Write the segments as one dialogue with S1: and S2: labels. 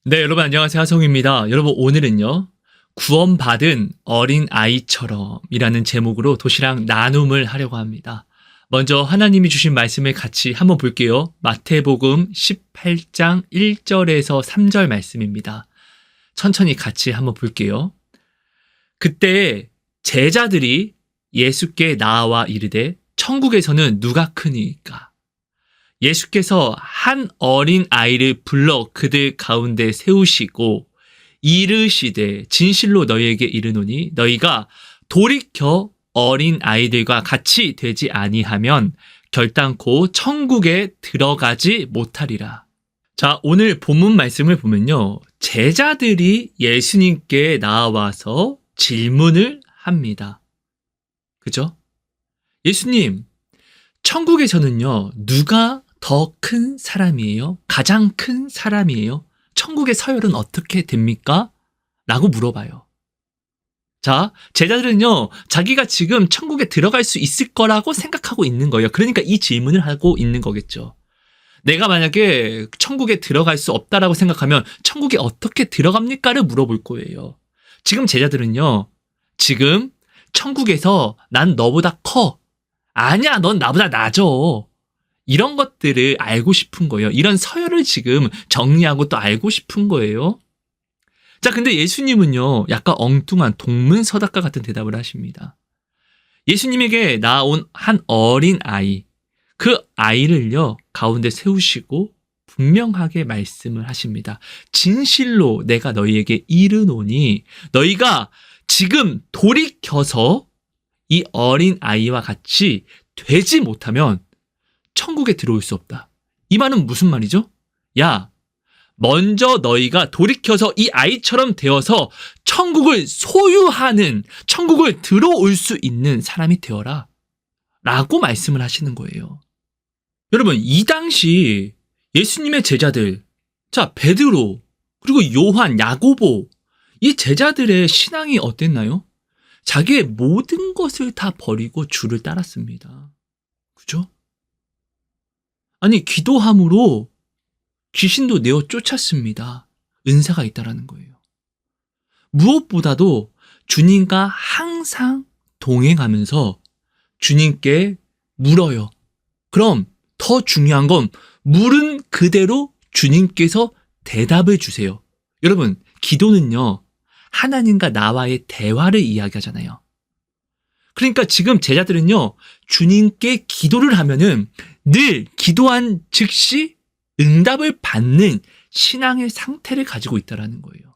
S1: 네, 여러분 안녕하세요. 하성입니다. 여러분 오늘은요. 구원받은 어린 아이처럼 이라는 제목으로 도시락 나눔을 하려고 합니다. 먼저 하나님이 주신 말씀을 같이 한번 볼게요. 마태복음 18장 1절에서 3절 말씀입니다. 천천히 같이 한번 볼게요. 그때 제자들이 예수께 나와 이르되 천국에서는 누가 크니까? 예수께서 한 어린 아이를 불러 그들 가운데 세우시고 이르시되 진실로 너희에게 이르노니 너희가 돌이켜 어린 아이들과 같이 되지 아니하면 결단코 천국에 들어가지 못하리라. 자, 오늘 본문 말씀을 보면요. 제자들이 예수님께 나와서 질문을 합니다. 그죠? 예수님, 천국에서는요, 누가 더 큰 사람이에요? 가장 큰 사람이에요? 천국의 서열은 어떻게 됩니까? 라고 물어봐요. 자, 제자들은요, 자기가 지금 천국에 들어갈 수 있을 거라고 생각하고 있는 거예요. 그러니까 이 질문을 하고 있는 거겠죠. 내가 만약에 천국에 들어갈 수 없다라고 생각하면 천국에 어떻게 들어갑니까를 물어볼 거예요. 지금 제자들은요, 지금 천국에서 난 너보다 커. 아니야, 넌 나보다 낮어. 이런 것들을 알고 싶은 거예요. 이런 서열을 지금 정리하고 또 알고 싶은 거예요. 자, 근데 예수님은요, 약간 엉뚱한 동문서답과 같은 대답을 하십니다. 예수님에게 나온 한 어린 아이, 그 아이를요, 가운데 세우시고 분명하게 말씀을 하십니다. 진실로 내가 너희에게 이르노니 너희가 지금 돌이켜서 이 어린 아이와 같이 되지 못하면 천국에 들어올 수 없다. 이 말은 무슨 말이죠? 야, 먼저 너희가 돌이켜서 이 아이처럼 되어서 천국을 소유하는, 천국을 들어올 수 있는 사람이 되어라. 라고 말씀을 하시는 거예요. 여러분, 이 당시 예수님의 제자들, 자, 베드로, 그리고 요한, 야고보, 이 제자들의 신앙이 어땠나요? 자기의 모든 것을 다 버리고 주를 따랐습니다. 그죠? 아니, 기도함으로 귀신도 내어 쫓았습니다. 은사가 있다라는 거예요. 무엇보다도 주님과 항상 동행하면서 주님께 물어요. 그럼 더 중요한 건 물은 그대로 주님께서 대답을 주세요. 여러분, 기도는요, 하나님과 나와의 대화를 이야기하잖아요. 그러니까 지금 제자들은요, 주님께 기도를 하면은 늘 기도한 즉시 응답을 받는 신앙의 상태를 가지고 있다는 거예요.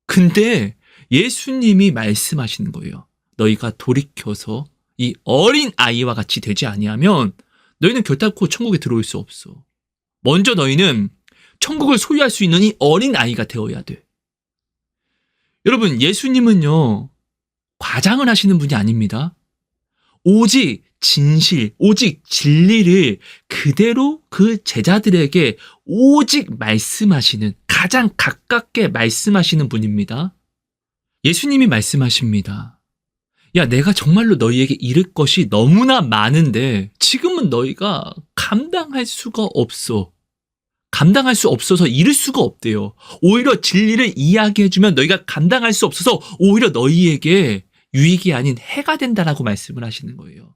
S1: 근데 예수님이 말씀하시는 거예요. 너희가 돌이켜서 이 어린 아이와 같이 되지 아니하면 너희는 결단코 천국에 들어올 수 없어. 먼저 너희는 천국을 소유할 수 있는 이 어린 아이가 되어야 돼. 여러분, 예수님은요, 과장을 하시는 분이 아닙니다. 오직 진실, 오직 진리를 그대로 그 제자들에게 오직 말씀하시는, 가장 가깝게 말씀하시는 분입니다. 예수님이 말씀하십니다. 야, 내가 정말로 너희에게 이를 것이 너무나 많은데 지금은 너희가 감당할 수가 없어. 감당할 수 없어서 이룰 수가 없대요. 오히려 진리를 이야기해주면 너희가 감당할 수 없어서 오히려 너희에게 유익이 아닌 해가 된다라고 말씀을 하시는 거예요.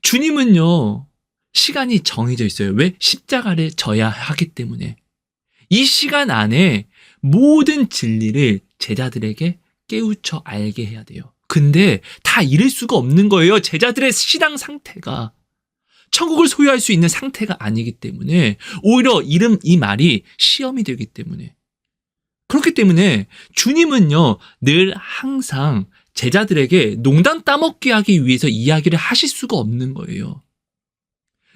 S1: 주님은요, 시간이 정해져 있어요. 왜? 십자가를 져야 하기 때문에. 이 시간 안에 모든 진리를 제자들에게 깨우쳐 알게 해야 돼요. 근데 다 이룰 수가 없는 거예요. 제자들의 신앙 상태가. 천국을 소유할 수 있는 상태가 아니기 때문에 오히려 이 말이 시험이 되기 때문에. 그렇기 때문에 주님은요, 늘 항상 제자들에게 농담 따먹게 하기 위해서 이야기를 하실 수가 없는 거예요.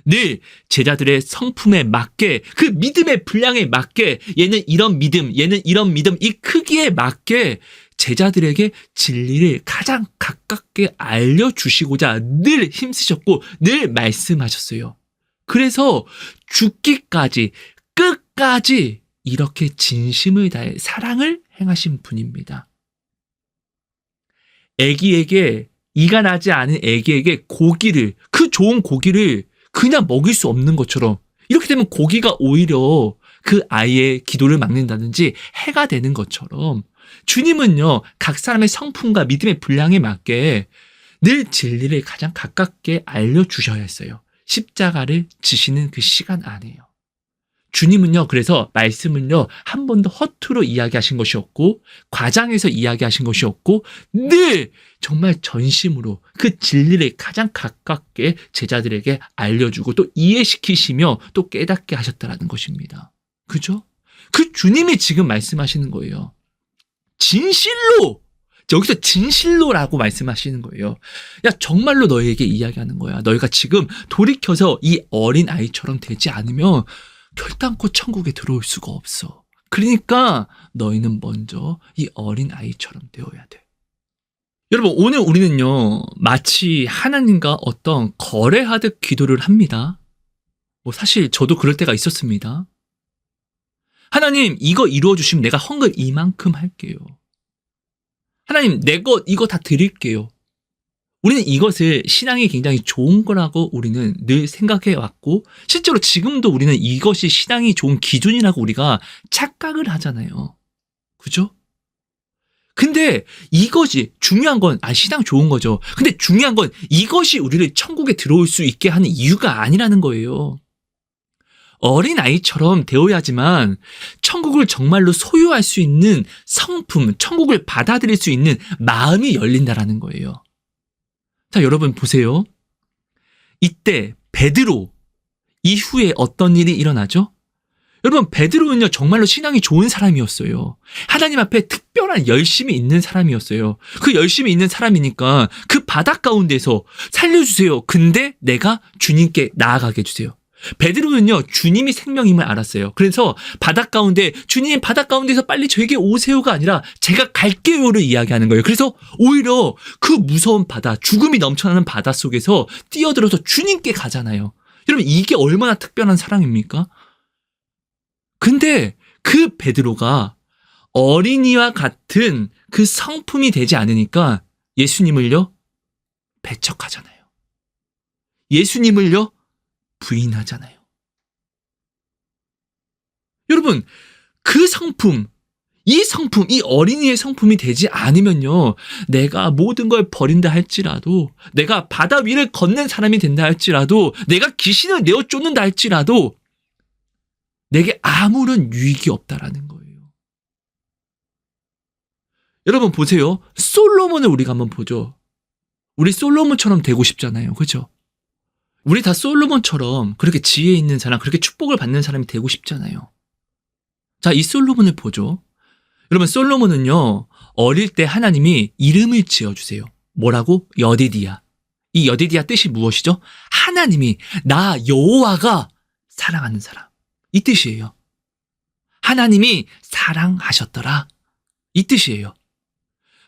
S1: 늘 제자들의 성품에 맞게, 그 믿음의 분량에 맞게, 얘는 이런 믿음, 얘는 이런 믿음, 이 크기에 맞게 제자들에게 진리를 가장 가깝게 알려주시고자 늘 힘쓰셨고 늘 말씀하셨어요. 그래서 죽기까지, 끝까지 이렇게 진심을 다해 사랑을 행하신 분입니다. 애기에게, 이가 나지 않은 애기에게 고기를, 그 좋은 고기를 그냥 먹일 수 없는 것처럼 이렇게 되면 고기가 오히려 그 아이의 기도를 막는다든지 해가 되는 것처럼 주님은요, 각 사람의 성품과 믿음의 분량에 맞게 늘 진리를 가장 가깝게 알려주셔야 했어요. 십자가를 지시는 그 시간 안에요. 주님은요, 그래서 말씀은요, 한 번도 허투루 이야기하신 것이 없고, 과장해서 이야기하신 것이 없고, 늘 정말 전심으로 그 진리를 가장 가깝게 제자들에게 알려주고 또 이해시키시며 또 깨닫게 하셨다라는 것입니다. 그죠? 그 주님이 지금 말씀하시는 거예요. 진실로! 여기서 진실로라고 말씀하시는 거예요. 야, 정말로 너희에게 이야기하는 거야. 너희가 지금 돌이켜서 이 어린 아이처럼 되지 않으면 결단코 천국에 들어올 수가 없어. 그러니까 너희는 먼저 이 어린 아이처럼 되어야 돼. 여러분, 오늘 우리는요, 마치 하나님과 어떤 거래하듯 기도를 합니다. 사실 저도 그럴 때가 있었습니다. 하나님, 이거 이루어 주시면 내가 헌금 이만큼 할게요. 하나님, 이거 다 드릴게요. 우리는 이것을 신앙이 굉장히 좋은 거라고 우리는 늘 생각해 왔고, 실제로 지금도 우리는 이것이 신앙이 좋은 기준이라고 우리가 착각을 하잖아요. 그죠? 근데 이것이 중요한 건, 신앙 좋은 거죠. 근데 중요한 건 이것이 우리를 천국에 들어올 수 있게 하는 이유가 아니라는 거예요. 어린아이처럼 되어야지만 천국을 정말로 소유할 수 있는 성품, 천국을 받아들일 수 있는 마음이 열린다라는 거예요. 자, 여러분 보세요. 이때 베드로 이후에 어떤 일이 일어나죠? 여러분, 베드로는요, 정말로 신앙이 좋은 사람이었어요. 하나님 앞에 특별한 열심이 있는 사람이었어요. 그 열심이 있는 사람이니까 그 바닷 가운데서 살려주세요. 근데 내가 주님께 나아가게 해주세요. 베드로는요, 주님이 생명임을 알았어요. 그래서 바닷가운데, 주님 바닷가운데서 빨리 저에게 오세요가 아니라 제가 갈게요를 이야기하는 거예요. 그래서 오히려 그 무서운 바다, 죽음이 넘쳐나는 바다 속에서 뛰어들어서 주님께 가잖아요. 여러분, 이게 얼마나 특별한 사랑입니까? 근데 그 베드로가 어린이와 같은 그 성품이 되지 않으니까 예수님을요, 배척하잖아요. 예수님을요, 부인하잖아요. 여러분, 그 성품, 이 어린이의 성품이 되지 않으면요, 내가 모든 걸 버린다 할지라도, 내가 바다 위를 걷는 사람이 된다 할지라도, 내가 귀신을 내어 쫓는다 할지라도 내게 아무런 유익이 없다라는 거예요. 여러분 보세요. 솔로몬을 우리가 한번 보죠. 우리 솔로몬처럼 되고 싶잖아요. 그죠? 우리 다 솔로몬처럼 그렇게 지혜 있는 사람, 그렇게 축복을 받는 사람이 되고 싶잖아요. 자, 이 솔로몬을 보죠. 여러분, 솔로몬은요, 어릴 때 하나님이 이름을 지어주세요. 뭐라고? 여디디야. 이 여디디야 뜻이 무엇이죠? 하나님이 나 여호와가 사랑하는 사람. 이 뜻이에요. 하나님이 사랑하셨더라. 이 뜻이에요.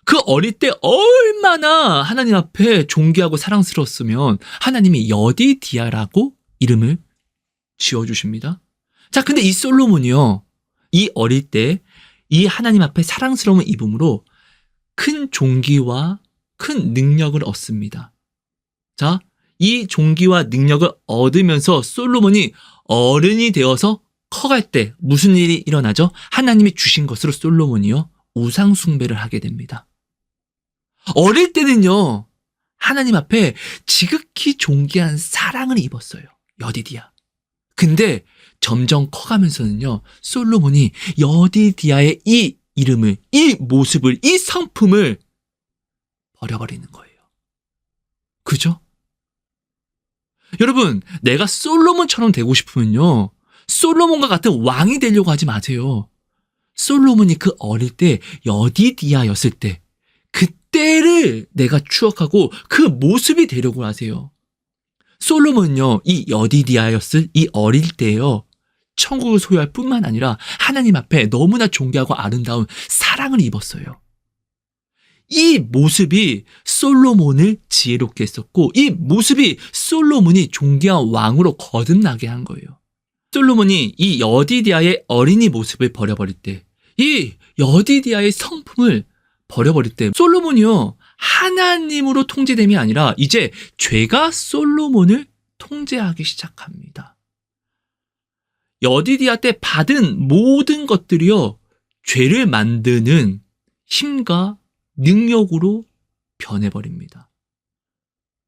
S1: 그 어릴 때 얼마나 하나님 앞에 존귀하고 사랑스러웠으면 하나님이 여디디아라고 이름을 지어주십니다. 자, 근데 이 솔로몬이요, 이 어릴 때 이 하나님 앞에 사랑스러움을 입음으로 큰 존귀와 큰 능력을 얻습니다. 자, 이 존귀와 능력을 얻으면서 솔로몬이 어른이 되어서 커갈 때 무슨 일이 일어나죠? 하나님이 주신 것으로 솔로몬이요, 우상 숭배를 하게 됩니다. 어릴 때는요, 하나님 앞에 지극히 존귀한 사랑을 입었어요. 여디디야. 근데 점점 커가면서는요, 솔로몬이 여디디아의 이 이름을, 이 모습을, 이 성품을 버려버리는 거예요. 그죠? 여러분, 내가 솔로몬처럼 되고 싶으면요, 솔로몬과 같은 왕이 되려고 하지 마세요. 솔로몬이 그 어릴 때 여디디아였을 때, 그때를 내가 추억하고 그 모습이 되려고 하세요. 솔로몬은요, 이 여디디아였을 이 어릴 때요, 천국을 소유할 뿐만 아니라 하나님 앞에 너무나 존귀하고 아름다운 사랑을 입었어요. 이 모습이 솔로몬을 지혜롭게 했었고, 이 모습이 솔로몬이 존귀한 왕으로 거듭나게 한 거예요. 솔로몬이 이 여디디아의 어린이 모습을 버려버릴 때, 이 여디디아의 성품을 버려버릴 때, 솔로몬이요, 하나님으로 통제됨이 아니라 이제 죄가 솔로몬을 통제하기 시작합니다. 여디디아 때 받은 모든 것들이요, 죄를 만드는 힘과 능력으로 변해버립니다.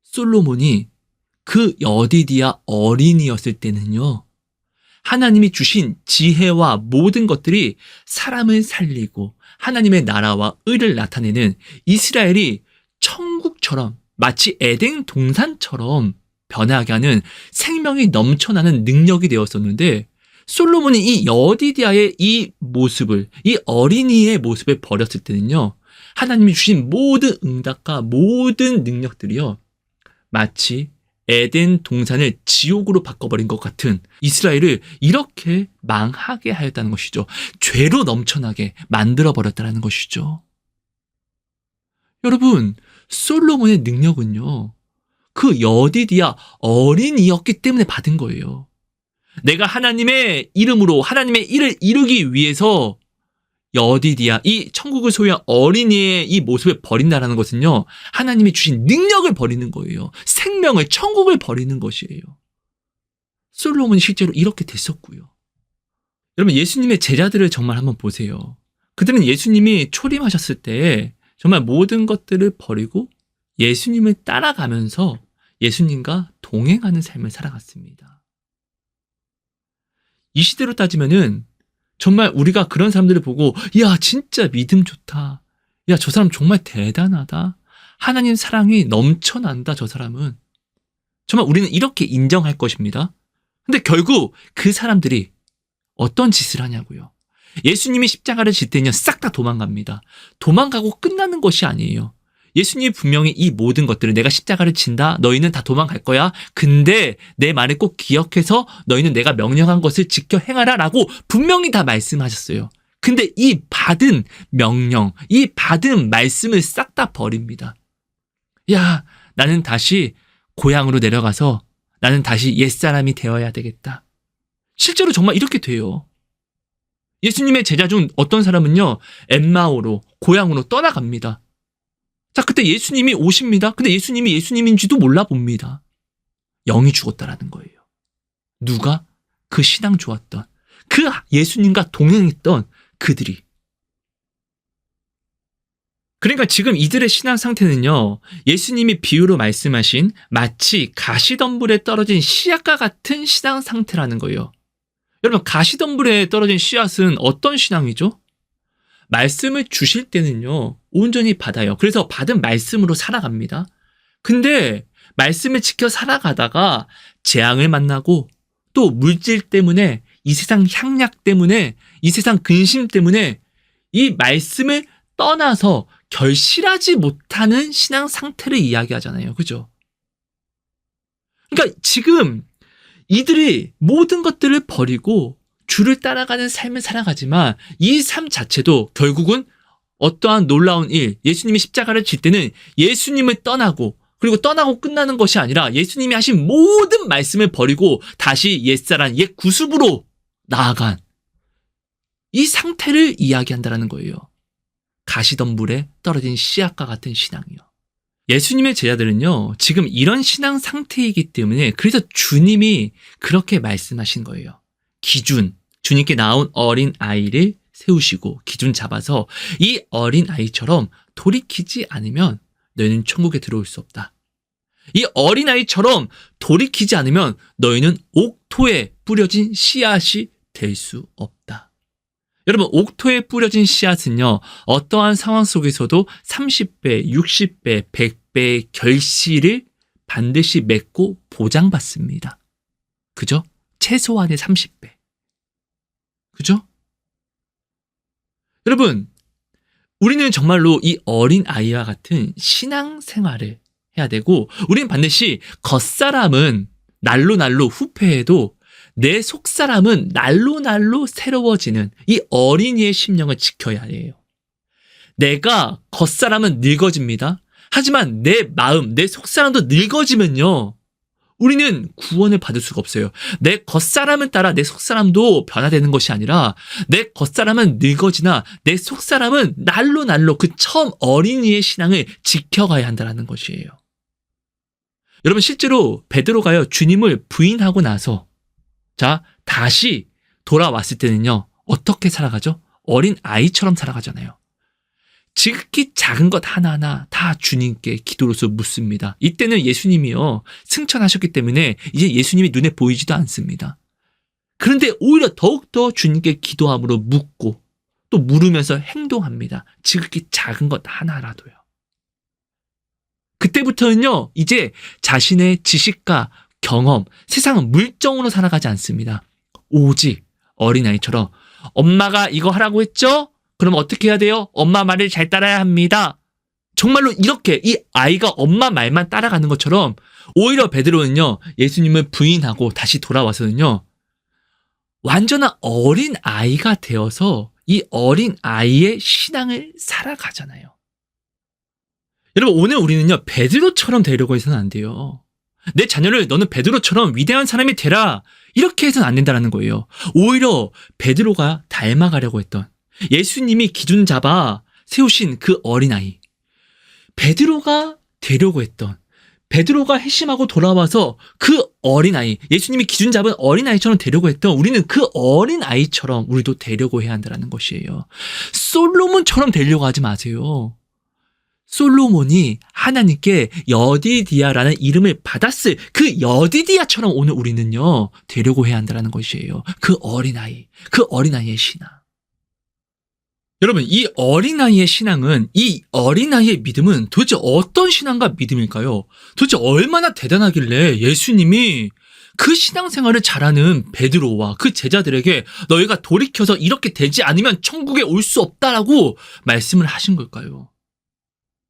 S1: 솔로몬이 그 여디디아 어린이였을 때는요, 하나님이 주신 지혜와 모든 것들이 사람을 살리고 하나님의 나라와 의를 나타내는 이스라엘이 천국처럼, 마치 에덴 동산처럼 변하게 하는 생명이 넘쳐나는 능력이 되었었는데, 솔로몬이 이 여디디아의 이 모습을, 이 어린이의 모습을 버렸을 때는요, 하나님이 주신 모든 응답과 모든 능력들이요, 마치 에덴 동산을 지옥으로 바꿔버린 것 같은 이스라엘을 이렇게 망하게 하였다는 것이죠. 죄로 넘쳐나게 만들어버렸다는 것이죠. 여러분, 솔로몬의 능력은요, 그 여디디아 어린이였기 때문에 받은 거예요. 내가 하나님의 이름으로 하나님의 일을 이루기 위해서 여디디아, 이 천국을 소유한 어린이의 이 모습을 버린다는 것은요, 하나님이 주신 능력을 버리는 거예요. 생명을, 천국을 버리는 것이에요. 솔로몬이 실제로 이렇게 됐었고요. 여러분, 예수님의 제자들을 정말 한번 보세요. 그들은 예수님이 초림하셨을 때 정말 모든 것들을 버리고 예수님을 따라가면서 예수님과 동행하는 삶을 살아갔습니다. 이 시대로 따지면은 정말 우리가 그런 사람들을 보고, 야, 진짜 믿음 좋다. 야, 저 사람 정말 대단하다. 하나님 사랑이 넘쳐난다, 저 사람은. 정말 우리는 이렇게 인정할 것입니다. 근데 결국 그 사람들이 어떤 짓을 하냐고요. 예수님이 십자가를 질 때는요, 싹 다 도망갑니다. 도망가고 끝나는 것이 아니에요. 예수님이 분명히 이 모든 것들을, 내가 십자가를 진다, 너희는 다 도망갈 거야. 근데 내 말을 꼭 기억해서 너희는 내가 명령한 것을 지켜 행하라 라고 분명히 다 말씀하셨어요. 근데 이 받은 명령, 이 받은 말씀을 싹 다 버립니다. 야, 나는 다시 고향으로 내려가서 나는 다시 옛사람이 되어야 되겠다. 실제로 정말 이렇게 돼요. 예수님의 제자 중 어떤 사람은요, 엠마오로, 고향으로 떠나갑니다. 자, 그때 예수님이 오십니다. 근데 예수님이 예수님인지도 몰라 봅니다. 영이 죽었다라는 거예요. 누가? 그 신앙 좋았던, 그 예수님과 동행했던 그들이. 그러니까 지금 이들의 신앙 상태는요, 예수님이 비유로 말씀하신 마치 가시덤불에 떨어진 씨앗과 같은 신앙 상태라는 거예요. 여러분, 가시덤불에 떨어진 씨앗은 어떤 신앙이죠? 말씀을 주실 때는요, 온전히 받아요. 그래서 받은 말씀으로 살아갑니다. 근데 말씀을 지켜 살아가다가 재앙을 만나고, 또 물질 때문에, 이 세상 향락 때문에, 이 세상 근심 때문에 이 말씀을 떠나서 결실하지 못하는 신앙 상태를 이야기하잖아요. 그죠? 그러니까 지금 이들이 모든 것들을 버리고 주를 따라가는 삶을 살아가지만, 이 삶 자체도 결국은 어떠한 놀라운 일, 예수님이 십자가를 질 때는 예수님을 떠나고, 그리고 떠나고 끝나는 것이 아니라 예수님이 하신 모든 말씀을 버리고 다시 옛사람, 옛 구습으로 나아간 이 상태를 이야기한다는 거예요. 가시덤불에 떨어진 씨앗과 같은 신앙이요. 예수님의 제자들은요, 지금 이런 신앙 상태이기 때문에, 그래서 주님이 그렇게 말씀하신 거예요. 기준, 주님께 나온 어린 아이를 세우시고 기준 잡아서 이 어린 아이처럼 돌이키지 않으면 너희는 천국에 들어올 수 없다. 이 어린 아이처럼 돌이키지 않으면 너희는 옥토에 뿌려진 씨앗이 될 수 없다. 여러분, 옥토에 뿌려진 씨앗은요, 어떠한 상황 속에서도 30배, 60배, 100배의 결실을 반드시 맺고 보장받습니다. 그죠? 최소한의 30배. 그죠? 여러분, 우리는 정말로 이 어린 아이와 같은 신앙 생활을 해야 되고, 우리는 반드시 겉사람은 날로 후패해도 내 속사람은 날로 새로워지는 이 어린이의 심령을 지켜야 해요. 내가 겉사람은 늙어집니다. 하지만 내 마음, 내 속사람도 늙어지면요, 우리는 구원을 받을 수가 없어요. 내 겉사람을 따라 내 속사람도 변화되는 것이 아니라, 내 겉사람은 늙어지나 내 속사람은 날로 그 처음 어린이의 신앙을 지켜가야 한다는 것이에요. 여러분, 실제로 베드로가요, 주님을 부인하고 나서, 자, 다시 돌아왔을 때는요, 어떻게 살아가죠? 어린 아이처럼 살아가잖아요. 지극히 작은 것 하나하나 다 주님께 기도로서 묻습니다. 이때는 예수님이요, 승천하셨기 때문에 이제 예수님이 눈에 보이지도 않습니다. 그런데 오히려 더욱더 주님께 기도함으로 묻고 또 물으면서 행동합니다. 지극히 작은 것 하나라도요. 그때부터는요, 이제 자신의 지식과 경험, 세상은 물정으로 살아가지 않습니다. 오직 어린아이처럼 엄마가 이거 하라고 했죠? 그럼 어떻게 해야 돼요? 엄마 말을 잘 따라야 합니다. 정말로 이렇게 이 아이가 엄마 말만 따라가는 것처럼 오히려 베드로는요, 예수님을 부인하고 다시 돌아와서는요, 완전한 어린 아이가 되어서 이 어린 아이의 신앙을 살아가잖아요. 여러분, 오늘 우리는요, 베드로처럼 되려고 해서는 안 돼요. 내 자녀를 너는 베드로처럼 위대한 사람이 되라, 이렇게 해서는 안 된다는 거예요. 오히려 베드로가 닮아가려고 했던, 예수님이 기준 잡아 세우신 그 어린아이, 베드로가 되려고 했던, 베드로가 회심하고 돌아와서 그 어린아이, 예수님이 기준 잡은 어린아이처럼 되려고 했던, 우리는 그 어린아이처럼 우리도 되려고 해야 한다는 것이에요. 솔로몬처럼 되려고 하지 마세요. 솔로몬이 하나님께 여디디아라는 이름을 받았을 그 여디디아처럼 오늘 우리는요, 되려고 해야 한다는 것이에요. 그 어린아이, 그 어린아이의 신앙. 여러분, 이 어린아이의 신앙은, 이 어린아이의 믿음은 도대체 어떤 신앙과 믿음일까요? 도대체 얼마나 대단하길래 예수님이 그 신앙생활을 잘하는 베드로와 그 제자들에게 너희가 돌이켜서 이렇게 되지 않으면 천국에 올 수 없다라고 말씀을 하신 걸까요?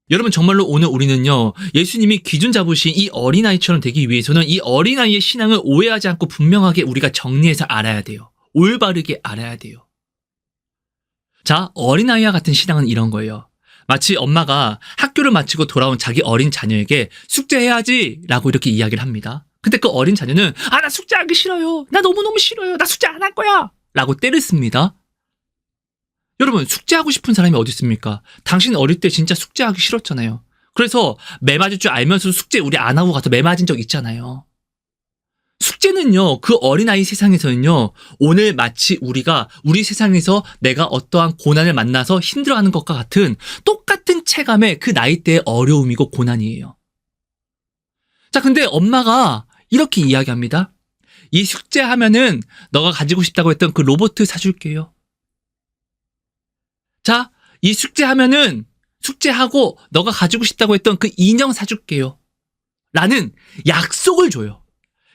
S1: 여러분, 정말로 오늘 우리는요, 예수님이 기준 잡으신 이 어린아이처럼 되기 위해서는 이 어린아이의 신앙을 오해하지 않고 분명하게 우리가 정리해서 알아야 돼요. 올바르게 알아야 돼요. 자, 어린아이와 같은 신앙은 이런 거예요. 마치 엄마가 학교를 마치고 돌아온 자기 어린 자녀에게 숙제해야지 라고 이렇게 이야기를 합니다. 근데 그 어린 자녀는 나 숙제하기 싫어요. 나 너무너무 싫어요. 나 숙제 안 할 거야 라고 떼를 씁니다. 여러분, 숙제하고 싶은 사람이 어디 있습니까? 당신 어릴 때 진짜 숙제하기 싫었잖아요. 그래서 매 맞을 줄 알면서도 숙제 우리 안 하고 가서 매 맞은 적 있잖아요. 숙제는요, 그 어린아이 세상에서는요, 오늘 마치 우리가 우리 세상에서 내가 어떠한 고난을 만나서 힘들어하는 것과 같은 똑같은 체감의 그 나이대의 어려움이고 고난이에요. 자, 근데 엄마가 이렇게 이야기합니다. 이 숙제하면은 너가 가지고 싶다고 했던 그 로봇 사줄게요. 자, 이 숙제하면은 숙제하고 너가 가지고 싶다고 했던 그 인형 사줄게요. 라는 약속을 줘요.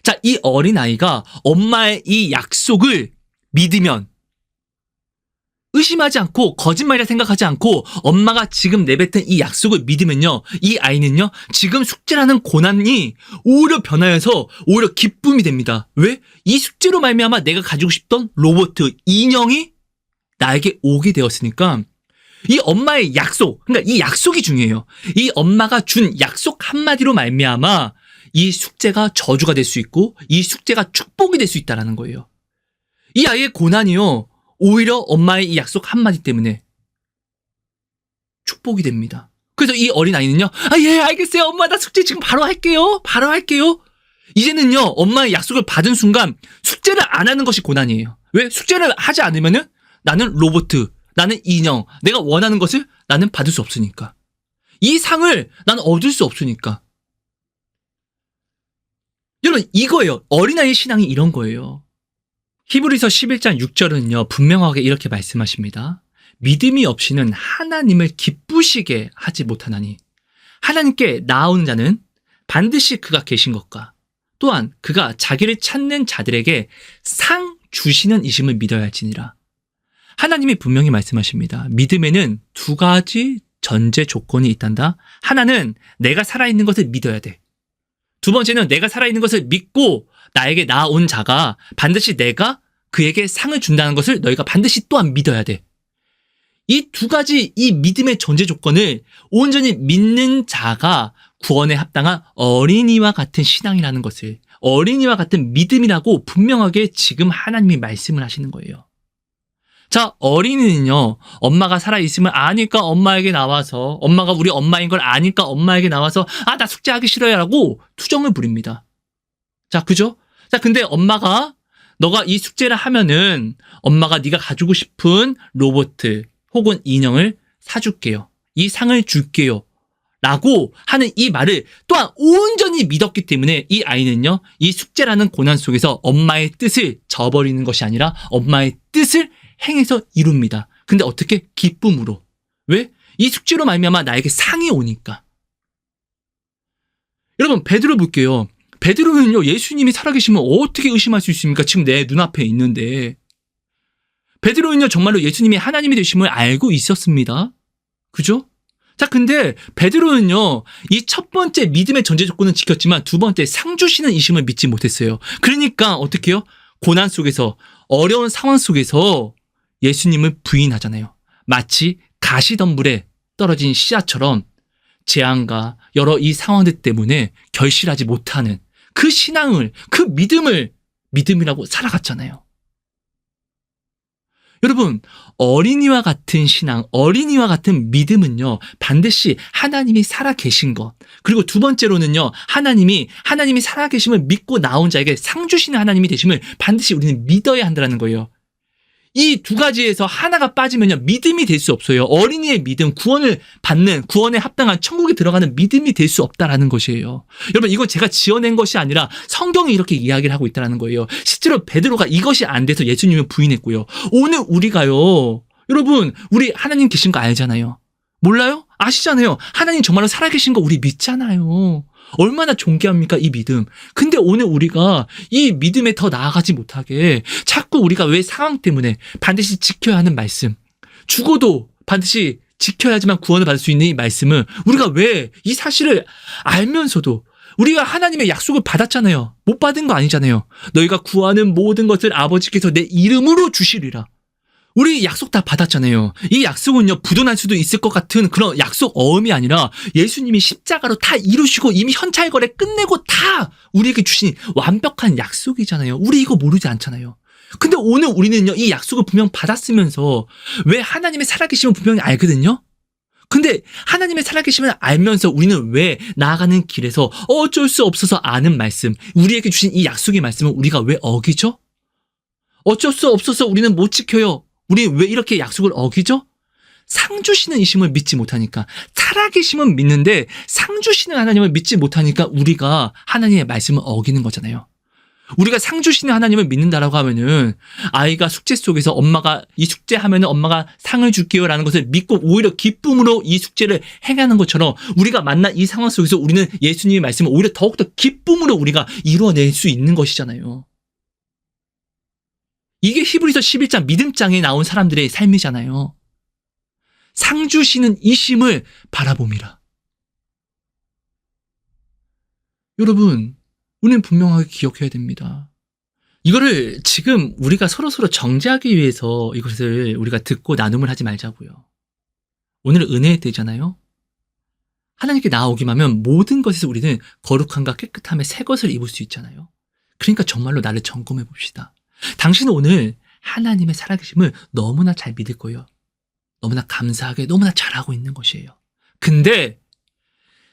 S1: 자, 이 어린아이가 엄마의 이 약속을 믿으면, 의심하지 않고 거짓말이라 생각하지 않고 엄마가 지금 내뱉은 이 약속을 믿으면요, 이 아이는요, 지금 숙제라는 고난이 오히려 변하여서 오히려 기쁨이 됩니다. 왜? 이 숙제로 말미암아 내가 가지고 싶던 로봇, 인형이 나에게 오게 되었으니까 이 엄마의 약속, 그러니까 이 약속이 중요해요. 이 엄마가 준 약속 한마디로 말미암아 이 숙제가 저주가 될 수 있고 이 숙제가 축복이 될 수 있다는 거예요. 이 아이의 고난이요, 오히려 엄마의 이 약속 한마디 때문에 축복이 됩니다. 그래서 이 어린아이는요, 예, 알겠어요. 엄마, 나 숙제 지금 바로 할게요. 바로 할게요. 이제는요, 엄마의 약속을 받은 순간 숙제를 안 하는 것이 고난이에요. 왜? 숙제를 하지 않으면은 나는 로봇, 나는 인형, 내가 원하는 것을 나는 받을 수 없으니까. 이 상을 나는 얻을 수 없으니까. 여러분, 이거예요. 어린아이의 신앙이 이런 거예요. 히브리서 11장 6절은요, 분명하게 이렇게 말씀하십니다. 믿음이 없이는 하나님을 기쁘시게 하지 못하나니 하나님께 나아오는 자는 반드시 그가 계신 것과 또한 그가 자기를 찾는 자들에게 상 주시는 이심을 믿어야 할지니라. 하나님이 분명히 말씀하십니다. 믿음에는 두 가지 전제 조건이 있단다. 하나는 내가 살아있는 것을 믿어야 돼. 두 번째는 내가 살아있는 것을 믿고 나에게 나아온 자가 반드시 내가 그에게 상을 준다는 것을 너희가 반드시 또한 믿어야 돼. 이 두 가지, 이 믿음의 전제 조건을 온전히 믿는 자가 구원에 합당한 어린이와 같은 신앙이라는 것을, 어린이와 같은 믿음이라고 분명하게 지금 하나님이 말씀을 하시는 거예요. 자, 어린이는요, 엄마가 살아있으면 아니까 엄마에게 나와서, 엄마가 우리 엄마인 걸 아니까 엄마에게 나와서 나 숙제하기 싫어요 라고 투정을 부립니다. 자, 그죠? 자, 근데 엄마가 너가 이 숙제를 하면은 엄마가 네가 가지고 싶은 로봇 혹은 인형을 사줄게요. 이 상을 줄게요. 라고 하는 이 말을 또한 온전히 믿었기 때문에 이 아이는요, 이 숙제라는 고난 속에서 엄마의 뜻을 저버리는 것이 아니라 엄마의 뜻을 행해서 이룹니다. 근데 어떻게? 기쁨으로. 왜? 이 숙제로 말미암아 나에게 상이 오니까. 여러분, 베드로 볼게요. 베드로는요, 예수님이 살아계시면 어떻게 의심할 수 있습니까? 지금 내 눈앞에 있는데. 베드로는요, 정말로 예수님이 하나님이 되심을 알고 있었습니다. 그죠? 자, 근데 베드로는요, 이 첫 번째 믿음의 전제 조건은 지켰지만 두 번째 상 주시는 이심을 믿지 못했어요. 그러니까 어떻게 해요? 고난 속에서, 어려운 상황 속에서 예수님을 부인하잖아요. 마치 가시덤불에 떨어진 씨앗처럼 재앙과 여러 이 상황들 때문에 결실하지 못하는 그 신앙을, 그 믿음을 믿음이라고 살아갔잖아요. 여러분, 어린이와 같은 신앙, 어린이와 같은 믿음은요, 반드시 하나님이 살아계신 것, 그리고 두 번째로는요, 하나님이 살아계심을 믿고 나온 자에게 상 주시는 하나님이 되심을 반드시 우리는 믿어야 한다는 거예요. 이 두 가지에서 하나가 빠지면요, 믿음이 될 수 없어요. 어린이의 믿음, 구원을 받는, 구원에 합당한 천국에 들어가는 믿음이 될 수 없다라는 것이에요. 여러분, 이건 제가 지어낸 것이 아니라 성경이 이렇게 이야기를 하고 있다는 거예요. 실제로 베드로가 이것이 안 돼서 예수님을 부인했고요. 오늘 우리가요, 여러분, 우리 하나님 계신 거 알잖아요. 몰라요? 아시잖아요. 하나님 정말로 살아계신 거 우리 믿잖아요. 얼마나 존귀합니까, 이 믿음. 근데 오늘 우리가 이 믿음에 더 나아가지 못하게 자꾸 우리가 왜 상황 때문에 반드시 지켜야 하는 말씀, 죽어도 반드시 지켜야지만 구원을 받을 수 있는 이 말씀을 우리가 왜 이 사실을 알면서도 우리가 하나님의 약속을 받았잖아요. 못 받은 거 아니잖아요. 너희가 구하는 모든 것을 아버지께서 내 이름으로 주시리라. 우리 약속 다 받았잖아요. 이 약속은요, 부도날 수도 있을 것 같은 그런 약속 어음이 아니라 예수님이 십자가로 다 이루시고 이미 현찰거래 끝내고 다 우리에게 주신 완벽한 약속이잖아요. 우리 이거 모르지 않잖아요. 근데 오늘 우리는요, 이 약속을 분명 받았으면서 왜 하나님의 살아계심을 분명히 알거든요? 근데 하나님의 살아계심을 알면서 우리는 왜 나아가는 길에서 어쩔 수 없어서 아는 말씀, 우리에게 주신 이 약속의 말씀을 우리가 왜 어기죠? 어쩔 수 없어서 우리는 못 지켜요. 우리 왜 이렇게 약속을 어기죠? 상 주시는 이심을 믿지 못하니까. 살아계심은 믿는데 상 주시는 하나님을 믿지 못하니까 우리가 하나님의 말씀을 어기는 거잖아요. 우리가 상 주시는 하나님을 믿는다라고 하면은 아이가 숙제 속에서 엄마가 이 숙제 하면은 엄마가 상을 줄게요 라는 것을 믿고 오히려 기쁨으로 이 숙제를 행하는 것처럼 우리가 만난 이 상황 속에서 우리는 예수님의 말씀을 오히려 더욱더 기쁨으로 우리가 이루어낼 수 있는 것이잖아요. 이게 히브리서 11장 믿음장에 나온 사람들의 삶이잖아요. 상 주시는 이심을 바라봄이라. 여러분, 우리는 분명하게 기억해야 됩니다. 이거를 지금 우리가 서로서로 정죄하기 위해서 이것을 우리가 듣고 나눔을 하지 말자고요. 오늘은 은혜의 때잖아요. 하나님께 나아오기만 하면 모든 것에서 우리는 거룩함과 깨끗함의 새 것을 입을 수 있잖아요. 그러니까 정말로 나를 점검해 봅시다. 당신은 오늘 하나님의 살아계심을 너무나 잘 믿을 거예요. 너무나 감사하게 너무나 잘하고 있는 것이에요. 근데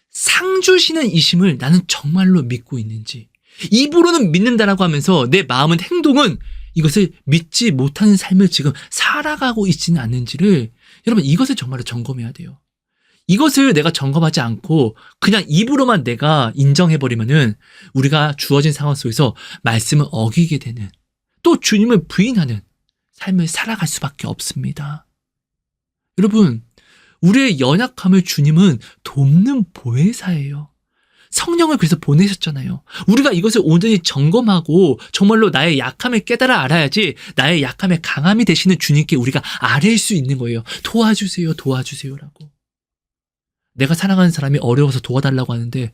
S1: 상 주시는 이심을 나는 정말로 믿고 있는지, 입으로는 믿는다라고 하면서 내 마음은, 행동은 이것을 믿지 못하는 삶을 지금 살아가고 있지는 않는지를, 여러분, 이것을 정말로 점검해야 돼요. 이것을 내가 점검하지 않고 그냥 입으로만 내가 인정해버리면은 우리가 주어진 상황 속에서 말씀을 어기게 되는, 또 주님을 부인하는 삶을 살아갈 수밖에 없습니다. 여러분, 우리의 연약함을 주님은 돕는 보혜사예요. 성령을 그래서 보내셨잖아요. 우리가 이것을 온전히 점검하고 정말로 나의 약함을 깨달아 알아야지 나의 약함의 강함이 되시는 주님께 우리가 아뢰일 수 있는 거예요. 도와주세요, 도와주세요라고. 내가 사랑하는 사람이 어려워서 도와달라고 하는데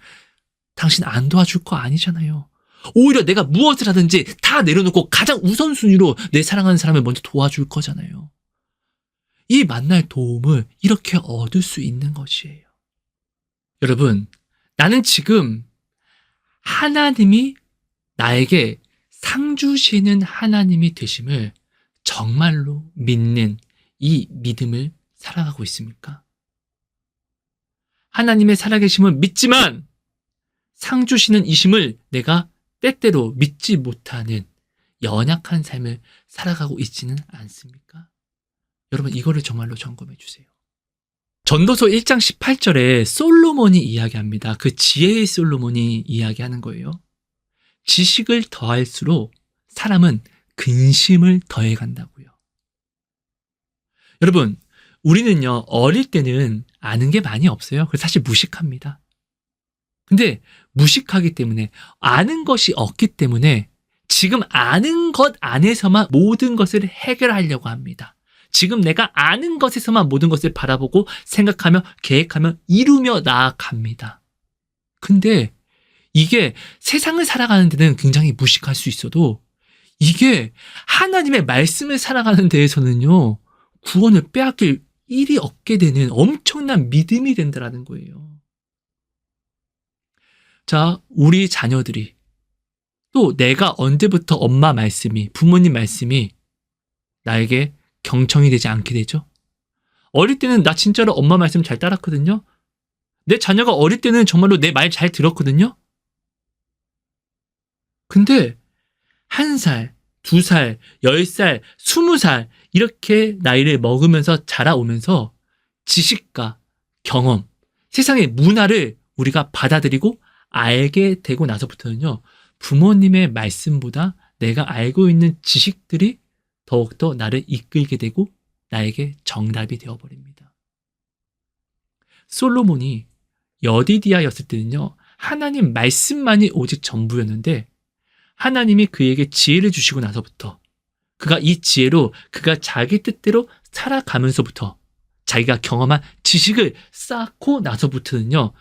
S1: 당신 안 도와줄 거 아니잖아요. 오히려 내가 무엇을 하든지 다 내려놓고 가장 우선순위로 내 사랑하는 사람을 먼저 도와줄 거잖아요. 이 만날 도움을 이렇게 얻을 수 있는 것이에요. 여러분, 나는 지금 하나님이 나에게 상 주시는 하나님이 되심을 정말로 믿는 이 믿음을 살아가고 있습니까? 하나님의 살아계심을 믿지만 상 주시는 이심을 내가 때때로 믿지 못하는 연약한 삶을 살아가고 있지는 않습니까? 여러분, 이거를 정말로 점검해 주세요. 전도서 1장 18절에 솔로몬이 이야기합니다. 그 지혜의 솔로몬이 이야기하는 거예요. 지식을 더할수록 사람은 근심을 더해간다고요. 여러분, 우리는요, 어릴 때는 아는 게 많이 없어요. 그래서 사실 무식합니다. 근데 무식하기 때문에, 아는 것이 없기 때문에 지금 아는 것 안에서만 모든 것을 해결하려고 합니다. 지금 내가 아는 것에서만 모든 것을 바라보고 생각하며 계획하며 이루며 나아갑니다. 근데 이게 세상을 살아가는 데는 굉장히 무식할 수 있어도, 이게 하나님의 말씀을 살아가는 데에서는요, 구원을 빼앗길 일이 없게 되는 엄청난 믿음이 된다라는 거예요. 자, 우리 자녀들이, 또 내가 언제부터 엄마 말씀이, 부모님 말씀이 나에게 경청이 되지 않게 되죠? 어릴 때는 나 진짜로 엄마 말씀 잘 따랐거든요. 내 자녀가 어릴 때는 정말로 내 말 잘 들었거든요. 근데 1살, 2살, 10살, 20살 이렇게 나이를 먹으면서 자라오면서 지식과 경험, 세상의 문화를 우리가 받아들이고 알게 되고 나서부터는요, 부모님의 말씀보다 내가 알고 있는 지식들이 더욱더 나를 이끌게 되고 나에게 정답이 되어버립니다. 솔로몬이 여디디아였을 때는요, 하나님 말씀만이 오직 전부였는데, 하나님이 그에게 지혜를 주시고 나서부터, 그가 이 지혜로 그가 자기 뜻대로 살아가면서부터 자기가 경험한 지식을 쌓고 나서부터는요,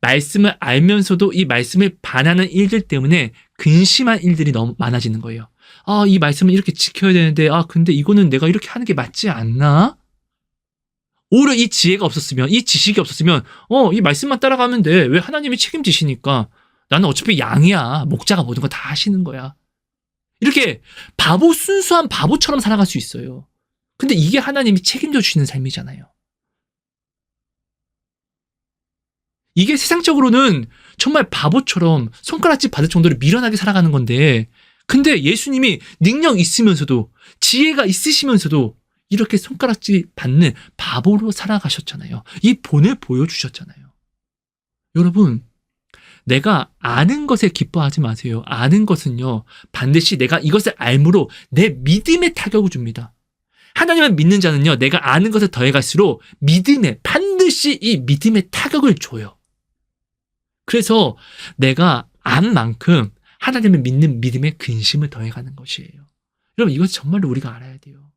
S1: 말씀을 알면서도 이 말씀을 반하는 일들 때문에 근심한 일들이 너무 많아지는 거예요. 아, 이 말씀을 이렇게 지켜야 되는데, 근데 이거는 내가 이렇게 하는 게 맞지 않나? 오히려 이 지혜가 없었으면, 이 지식이 없었으면, 이 말씀만 따라가면 돼. 왜 하나님이 책임지시니까? 나는 어차피 양이야. 목자가 모든 거 다 하시는 거야. 이렇게 순수한 바보처럼 살아갈 수 있어요. 근데 이게 하나님이 책임져 주시는 삶이잖아요. 이게 세상적으로는 정말 바보처럼 손가락질 받을 정도로 미련하게 살아가는 건데, 근데 예수님이 능력 있으면서도, 지혜가 있으시면서도 이렇게 손가락질 받는 바보로 살아가셨잖아요. 이 본을 보여주셨잖아요. 여러분, 내가 아는 것에 기뻐하지 마세요. 아는 것은요, 반드시 내가 이것을 알므로 내 믿음에 타격을 줍니다. 하나님을 믿는 자는요, 내가 아는 것을 더해갈수록 반드시 이 믿음에 타격을 줘요. 그래서 내가 안 만큼 하나님을 믿는 믿음에 근심을 더해가는 것이에요. 여러분, 이것 정말로 우리가 알아야 돼요.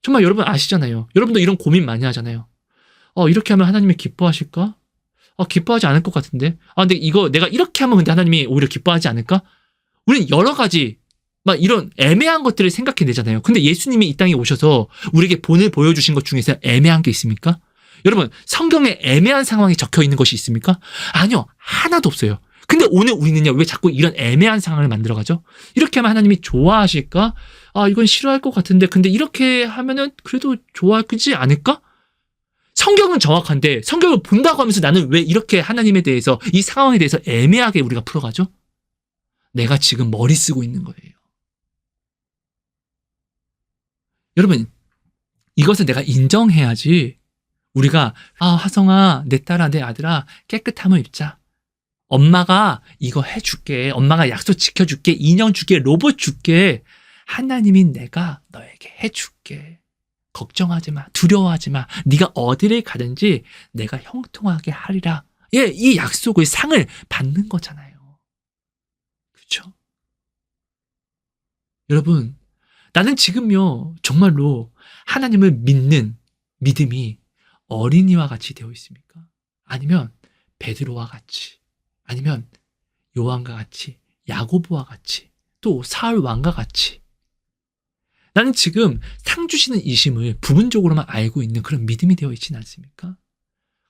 S1: 정말 여러분 아시잖아요. 여러분도 이런 고민 많이 하잖아요. 이렇게 하면 하나님이 기뻐하실까? 기뻐하지 않을 것 같은데. 근데 이거 내가 이렇게 하면 근데 하나님이 오히려 기뻐하지 않을까? 우리는 여러 가지 막 이런 애매한 것들을 생각해내잖아요. 근데 예수님이 이 땅에 오셔서 우리에게 본을 보여주신 것 중에서 애매한 게 있습니까? 여러분, 성경에 애매한 상황이 적혀 있는 것이 있습니까? 아니요, 하나도 없어요. 근데 오늘 우리는요, 왜 자꾸 이런 애매한 상황을 만들어가죠? 이렇게 하면 하나님이 좋아하실까? 이건 싫어할 것 같은데, 근데 이렇게 하면은 그래도 좋아하지 않을까? 성경은 정확한데, 성경을 본다고 하면서 나는 왜 이렇게 하나님에 대해서, 이 상황에 대해서 애매하게 우리가 풀어가죠? 내가 지금 머리 쓰고 있는 거예요. 여러분, 이것을 내가 인정해야지, 우리가, 화성아, 내 딸아, 내 아들아, 깨끗함을 입자. 엄마가 이거 해줄게. 엄마가 약속 지켜줄게. 인형 줄게. 로봇 줄게. 하나님이 내가 너에게 해줄게. 걱정하지 마. 두려워하지 마. 네가 어디를 가든지 내가 형통하게 하리라. 이 약속의 상을 받는 거잖아요. 그렇죠? 여러분, 나는 지금요, 정말로 하나님을 믿는 믿음이 어린이와 같이 되어 있습니까? 아니면 베드로와 같이, 아니면 요한과 같이, 야고보와 같이, 또 사울 왕과 같이. 나는 지금 상 주시는 이심을 부분적으로만 알고 있는 그런 믿음이 되어 있지는 않습니까?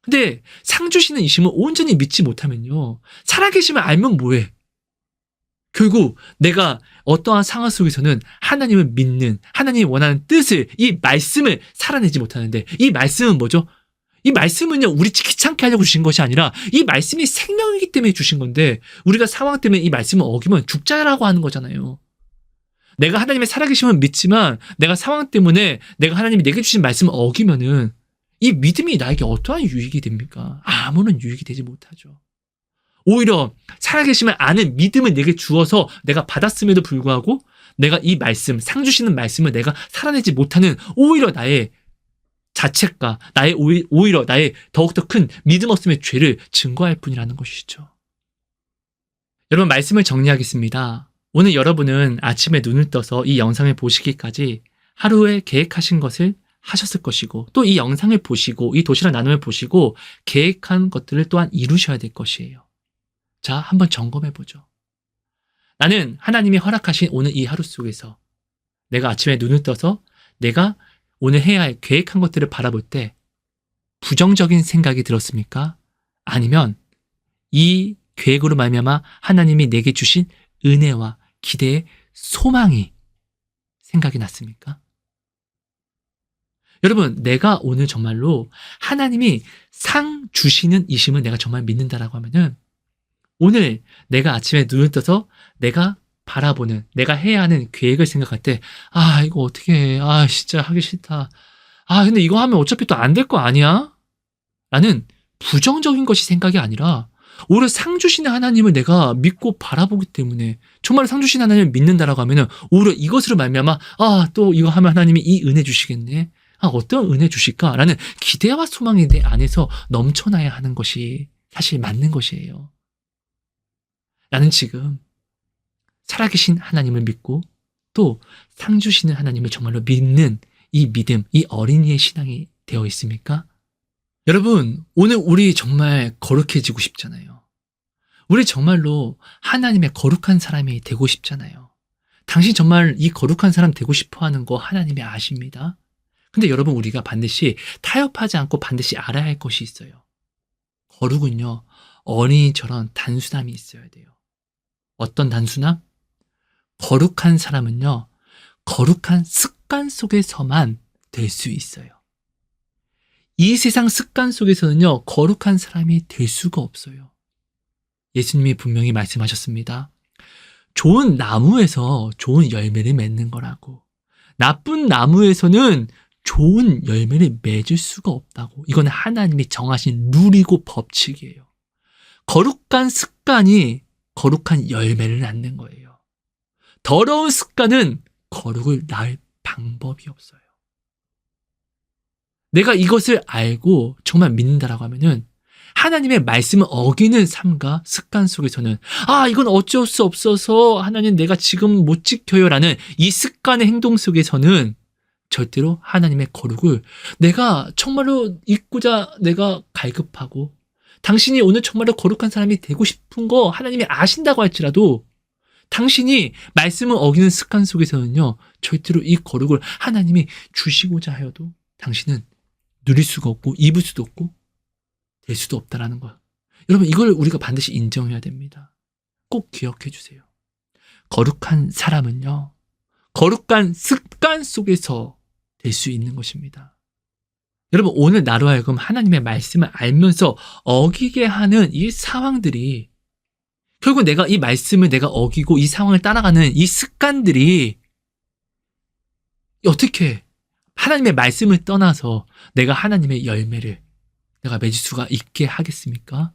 S1: 근데 상 주시는 이심을 온전히 믿지 못하면요, 살아계심을 알면 뭐해? 결국 내가 어떠한 상황 속에서는 하나님을 믿는, 하나님이 원하는 뜻을, 이 말씀을 살아내지 못하는데, 이 말씀은 뭐죠? 이 말씀은요, 우리 귀찮게 하려고 주신 것이 아니라 이 말씀이 생명이기 때문에 주신 건데, 우리가 상황 때문에 이 말씀을 어기면 죽자라고 하는 거잖아요. 내가 하나님의 살아계심을 믿지만 내가 상황 때문에 내가 하나님이 내게 주신 말씀을 어기면은 이 믿음이 나에게 어떠한 유익이 됩니까? 아무런 유익이 되지 못하죠. 오히려 살아계심을 아는 믿음을 내게 주어서 내가 받았음에도 불구하고 내가 이 말씀, 상 주시는 말씀을 내가 살아내지 못하는 오히려 나의 자책과 나의 오히려 나의 더욱더 큰 믿음 없음의 죄를 증거할 뿐이라는 것이죠. 여러분, 말씀을 정리하겠습니다. 오늘 여러분은 아침에 눈을 떠서 이 영상을 보시기까지 하루에 계획하신 것을 하셨을 것이고 또 이 영상을 보시고 이 도시락 나눔을 보시고 계획한 것들을 또한 이루셔야 될 것이에요. 자, 한번 점검해보죠. 나는 하나님이 허락하신 오늘 이 하루 속에서 내가 아침에 눈을 떠서 내가 오늘 해야 할 계획한 것들을 바라볼 때 부정적인 생각이 들었습니까? 아니면 이 계획으로 말미암아 하나님이 내게 주신 은혜와 기대의 소망이 생각이 났습니까? 여러분, 내가 오늘 정말로 하나님이 상 주시는 이심을 내가 정말 믿는다라고 하면은 오늘 내가 아침에 눈을 떠서 내가 바라보는, 내가 해야 하는 계획을 생각할 때, 이거 어떻게 해. 진짜 하기 싫다. 근데 이거 하면 어차피 또 안 될 거 아니야? 라는 부정적인 것이 생각이 아니라 오히려 상 주시는 하나님을 내가 믿고 바라보기 때문에 정말 상 주시는 하나님을 믿는다라고 하면은 오히려 이것으로 말미암아 또 이거 하면 하나님이 이 은혜 주시겠네. 어떤 은혜 주실까라는 기대와 소망이 내 안에서 넘쳐나야 하는 것이 사실 맞는 것이에요. 나는 지금 살아계신 하나님을 믿고 또 상 주시는 하나님을 정말로 믿는 이 믿음, 이 어린이의 신앙이 되어 있습니까? 여러분, 오늘 우리 정말 거룩해지고 싶잖아요. 우리 정말로 하나님의 거룩한 사람이 되고 싶잖아요. 당신 정말 이 거룩한 사람 되고 싶어 하는 거 하나님이 아십니다. 근데 여러분, 우리가 반드시 타협하지 않고 반드시 알아야 할 것이 있어요. 거룩은요, 어린이처럼 단순함이 있어야 돼요. 어떤 단순함? 거룩한 사람은요, 거룩한 습관 속에서만 될 수 있어요. 이 세상 습관 속에서는요, 거룩한 사람이 될 수가 없어요. 예수님이 분명히 말씀하셨습니다. 좋은 나무에서 좋은 열매를 맺는 거라고. 나쁜 나무에서는 좋은 열매를 맺을 수가 없다고. 이건 하나님이 정하신 룰이고 법칙이에요. 거룩한 습관이 거룩한 열매를 낳는 거예요. 더러운 습관은 거룩을 낳을 방법이 없어요. 내가 이것을 알고 정말 믿는다라고 하면은 하나님의 말씀을 어기는 삶과 습관 속에서는 이건 어쩔 수 없어서 하나님 내가 지금 못 지켜요라는 이 습관의 행동 속에서는 절대로 하나님의 거룩을 내가 정말로 잊고자 내가 갈급하고 당신이 오늘 정말로 거룩한 사람이 되고 싶은 거 하나님이 아신다고 할지라도 당신이 말씀을 어기는 습관 속에서는요, 절대로 이 거룩을 하나님이 주시고자 하여도 당신은 누릴 수가 없고 입을 수도 없고 될 수도 없다라는 거야. 여러분, 이걸 우리가 반드시 인정해야 됩니다. 꼭 기억해 주세요. 거룩한 사람은요, 거룩한 습관 속에서 될 수 있는 것입니다. 여러분, 오늘 나로 하여금 하나님의 말씀을 알면서 어기게 하는 이 상황들이 결국 내가 이 말씀을 내가 어기고 이 상황을 따라가는 이 습관들이 어떻게 하나님의 말씀을 떠나서 내가 하나님의 열매를 내가 맺을 수가 있게 하겠습니까?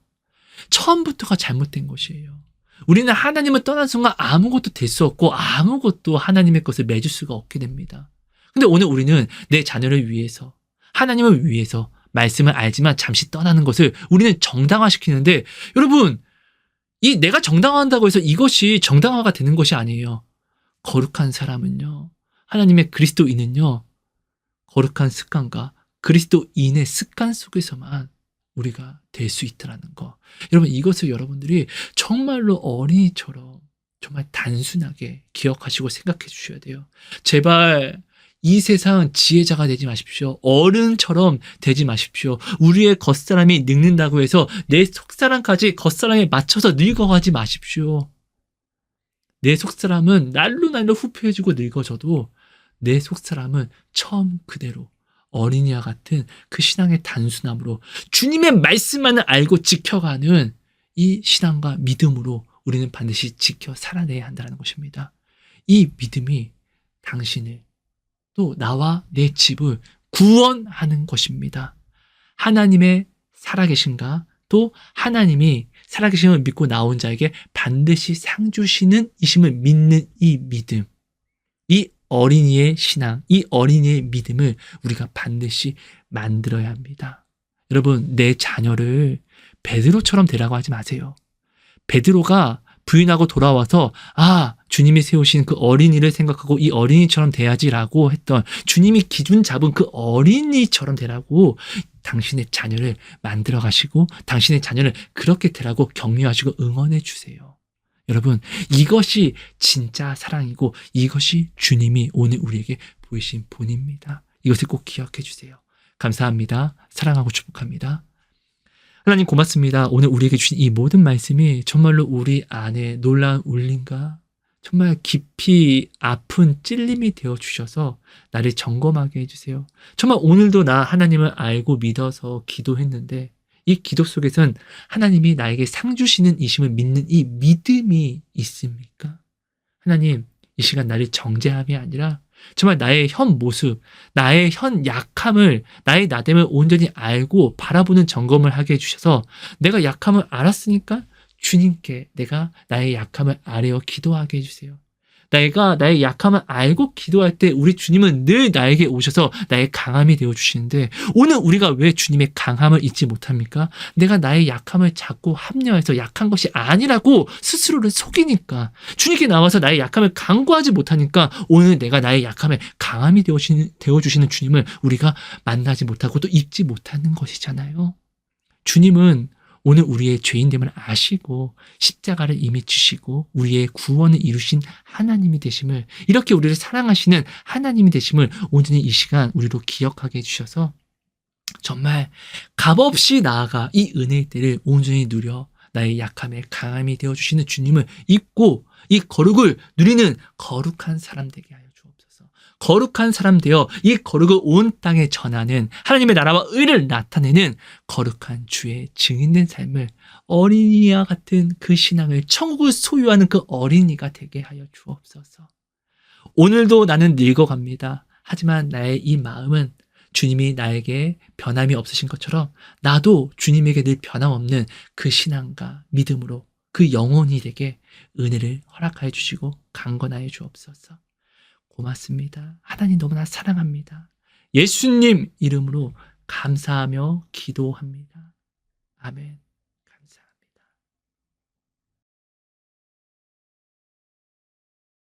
S1: 처음부터가 잘못된 것이에요. 우리는 하나님을 떠난 순간 아무것도 될 수 없고 아무것도 하나님의 것을 맺을 수가 없게 됩니다. 근데 오늘 우리는 내 자녀를 위해서 하나님을 위해서 말씀을 알지만 잠시 떠나는 것을 우리는 정당화시키는데 여러분, 이 내가 정당화한다고 해서 이것이 정당화가 되는 것이 아니에요. 거룩한 사람은요, 하나님의 그리스도인은요, 거룩한 습관과 그리스도인의 습관 속에서만 우리가 될 수 있다는 거. 여러분, 이것을 여러분들이 정말로 어린이처럼 정말 단순하게 기억하시고 생각해 주셔야 돼요. 제발 이 세상 지혜자가 되지 마십시오. 어른처럼 되지 마십시오. 우리의 겉사람이 늙는다고 해서 내 속사람까지 겉사람에 맞춰서 늙어가지 마십시오. 내 속사람은 날로 후패해지고 늙어져도 내 속사람은 처음 그대로 어린이와 같은 그 신앙의 단순함으로 주님의 말씀만을 알고 지켜가는 이 신앙과 믿음으로 우리는 반드시 지켜 살아내야 한다는 것입니다. 이 믿음이 당신을 또 나와 내 집을 구원하는 것입니다. 하나님의 살아계신가 또 하나님이 살아계심을 믿고 나온 자에게 반드시 상 주시는 이심을 믿는 이 믿음, 이 어린이의 신앙, 이 어린이의 믿음을 우리가 반드시 만들어야 합니다. 여러분, 내 자녀를 베드로처럼 되라고 하지 마세요. 베드로가 부인하고 돌아와서 주님이 세우신 그 어린이를 생각하고 이 어린이처럼 돼야지라고 했던, 주님이 기준 잡은 그 어린이처럼 되라고 당신의 자녀를 만들어 가시고 당신의 자녀를 그렇게 되라고 격려하시고 응원해 주세요. 여러분, 이것이 진짜 사랑이고 이것이 주님이 오늘 우리에게 보이신 본입니다. 이것을 꼭 기억해 주세요. 감사합니다. 사랑하고 축복합니다. 하나님 고맙습니다. 오늘 우리에게 주신 이 모든 말씀이 정말로 우리 안에 놀라운 울림과 정말 깊이 아픈 찔림이 되어 주셔서 나를 점검하게 해주세요. 정말 오늘도 나 하나님을 알고 믿어서 기도했는데 이 기도 속에선 하나님이 나에게 상 주시는 이심을 믿는 이 믿음이 있습니까? 하나님, 이 시간 나를 정죄함이 아니라 정말 나의 현 모습, 나의 현 약함을, 나의 나됨을 온전히 알고 바라보는 점검을 하게 해주셔서 내가 약함을 알았으니까 주님께 내가 나의 약함을 아뢰어 기도하게 해주세요. 내가 나의 약함을 알고 기도할 때 우리 주님은 늘 나에게 오셔서 나의 강함이 되어주시는데 오늘 우리가 왜 주님의 강함을 잊지 못합니까? 내가 나의 약함을 자꾸 합리화해서 약한 것이 아니라고 스스로를 속이니까, 주님께 나와서 나의 약함을 간구하지 못하니까 오늘 내가 나의 약함에 강함이 되어주시는 주님을 우리가 만나지 못하고 또 잊지 못하는 것이잖아요. 주님은 오늘 우리의 죄인됨을 아시고 십자가를 이미 지시고 우리의 구원을 이루신 하나님이 되심을, 이렇게 우리를 사랑하시는 하나님이 되심을 온전히 이 시간 우리로 기억하게 해주셔서 정말 값없이 나아가 이 은혜의 때를 온전히 누려 나의 약함에 강함이 되어주시는 주님을 잊고 이 거룩을 누리는 거룩한 사람 되게 하여 주옵소서. 거룩한 사람 되어 이 거룩을 온 땅에 전하는, 하나님의 나라와 의를 나타내는 거룩한 주의 증인된 삶을, 어린이와 같은 그 신앙을, 천국을 소유하는 그 어린이가 되게 하여 주옵소서. 오늘도 나는 늙어갑니다. 하지만 나의 이 마음은 주님이 나에게 변함이 없으신 것처럼 나도 주님에게 늘 변함없는 그 신앙과 믿음으로 그 영혼이 되게 은혜를 허락하여 주시고 강건하여 주옵소서. 고맙습니다. 하나님 너무나 사랑합니다. 예수님 이름으로 감사하며 기도합니다. 아멘.